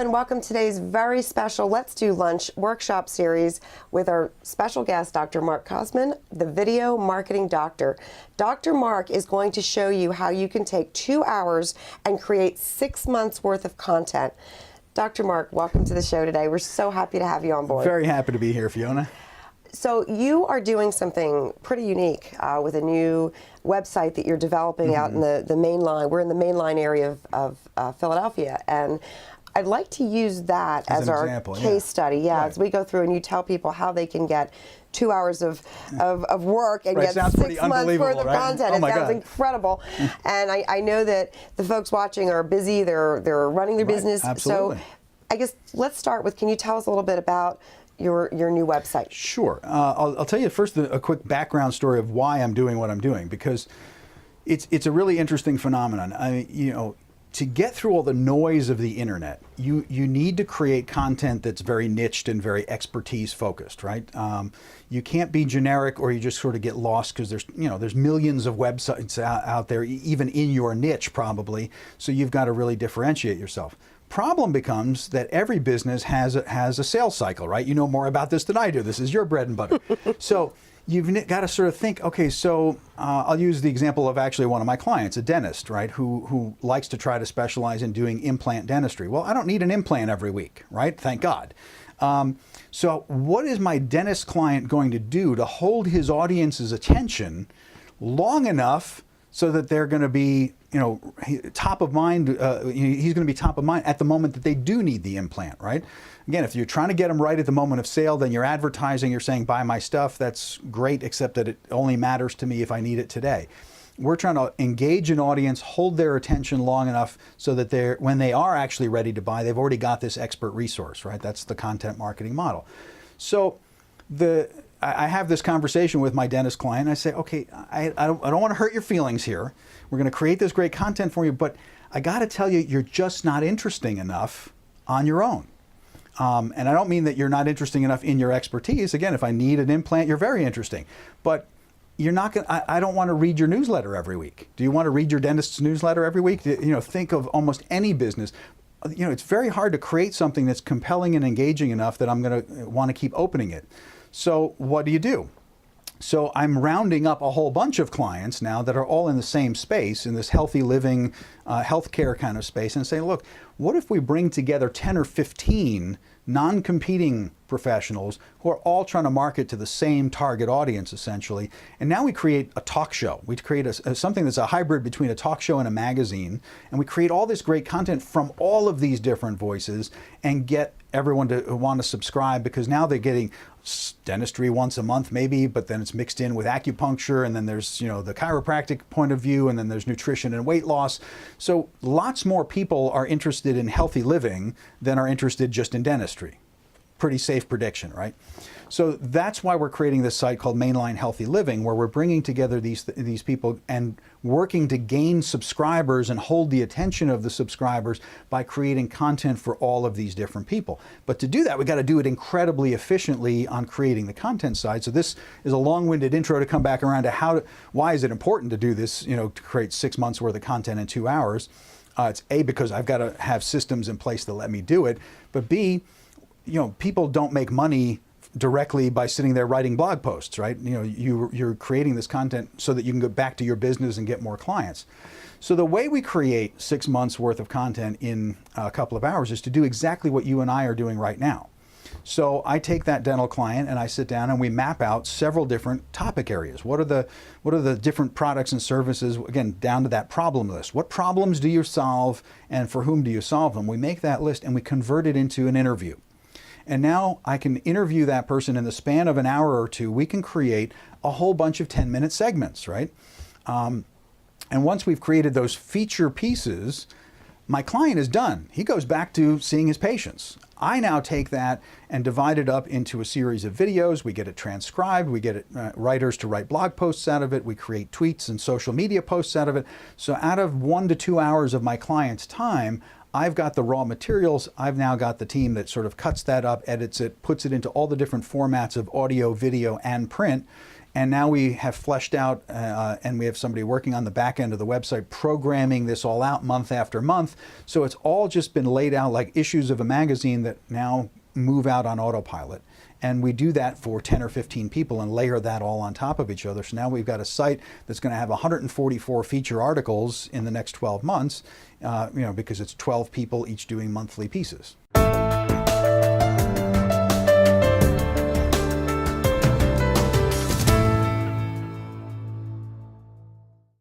and welcome to today's very special Let's Do Lunch workshop series with our special guest, Dr. Mark Kosman, the video marketing doctor. Dr. Mark is going to show you how you can take 2 hours and create 6 months worth of content. Dr. Mark, welcome to the show today. We're so happy to have you on board. Very happy to be here, Fiona. So you are doing something pretty unique with a new website that you're developing out in the Mainline. We're in the Mainline area of Philadelphia, and I'd like to use that as our example, case study. Yeah, right. As we go through and you tell people how they can get 2 hours of work and right. get 6 months worth of content. Oh it sounds incredible. And I know that the folks watching are busy. They're running their business. Absolutely. So I guess let's start with, can you tell us a little bit about your new website? Sure. I'll tell you first a quick background story of why I'm doing what I'm doing, because it's a really interesting phenomenon. To get through all the noise of the internet, you need to create content that's very niched and very expertise focused, right? You can't be generic, or you just sort of get lost, because there's millions of websites out there, even in your niche probably. So you've got to really differentiate yourself. Problem becomes that every business has a sales cycle, right? You know more about this than I do. This is your bread and butter. So you've got to sort of think, okay, so I'll use the example of actually one of my clients, a dentist, right, who likes to try to specialize in doing implant dentistry. Well, I don't need an implant every week, right? Thank God. So what is my dentist client going to do to hold his audience's attention long enough so that they're going to be, top of mind? He's going to be top of mind at the moment that they do need the implant, right? Again, if you're trying to get them right at the moment of sale, then you're advertising, you're saying, buy my stuff. That's great, except that it only matters to me if I need it today. We're trying to engage an audience, hold their attention long enough so that when they are actually ready to buy, they've already got this expert resource, right? That's the content marketing model. So I have this conversation with my dentist client. I say, okay, I don't want to hurt your feelings here. We're going to create this great content for you, but I got to tell you, you're just not interesting enough on your own. And I don't mean that you're not interesting enough in your expertise. Again, if I need an implant, you're very interesting. But you're not going. I don't want to read your newsletter every week. Do you want to read your dentist's newsletter every week? Think of almost any business. It's very hard to create something that's compelling and engaging enough that I'm going to want to keep opening it. So what do? So I'm rounding up a whole bunch of clients now that are all in the same space, in this healthy living, healthcare kind of space, and say, look, what if we bring together 10 or 15 non-competing professionals who are all trying to market to the same target audience, essentially, and now we create a talk show. We create something that's a hybrid between a talk show and a magazine, and we create all this great content from all of these different voices and get everyone to want to subscribe, because now they're getting dentistry once a month maybe, but then it's mixed in with acupuncture, and then there's the chiropractic point of view, and then there's nutrition and weight loss. So lots more people are interested in healthy living than are interested just in dentistry. Pretty safe prediction, right? So that's why we're creating this site called Mainline Healthy Living, where we're bringing together these people and working to gain subscribers and hold the attention of the subscribers by creating content for all of these different people. But to do that, we got to do it incredibly efficiently on creating the content side. So this is a long-winded intro to come back around to why is it important to do this, to create 6 months worth of content in 2 hours. It's A, because I've got to have systems in place to let me do it, but B, people don't make money directly by sitting there writing blog posts, right? You're creating this content so that you can go back to your business and get more clients. So the way we create 6 months worth of content in a couple of hours is to do exactly what you and I are doing right now. So I take that dental client and I sit down and we map out several different topic areas. What are the different products and services, again, down to that problem list. What problems do you solve and for whom do you solve them? We make that list and we convert it into an interview. And now I can interview that person in the span of an hour or two. We can create a whole bunch of 10-minute segments, right? And once we've created those feature pieces, my client is done. He goes back to seeing his patients. I now take that and divide it up into a series of videos. We get it transcribed. We get writers to write blog posts out of it. We create tweets and social media posts out of it. So out of 1 to 2 hours of my client's time, I've got the raw materials. I've now got the team that sort of cuts that up, edits it, puts it into all the different formats of audio, video, and print And now we have fleshed out, and we have somebody working on the back end of the website, programming this all out month after month. So it's all just been laid out like issues of a magazine that now move out on autopilot. And we do that for 10 or 15 people and layer that all on top of each other. So now we've got a site that's going to have 144 feature articles in the next 12 months, because it's 12 people each doing monthly pieces.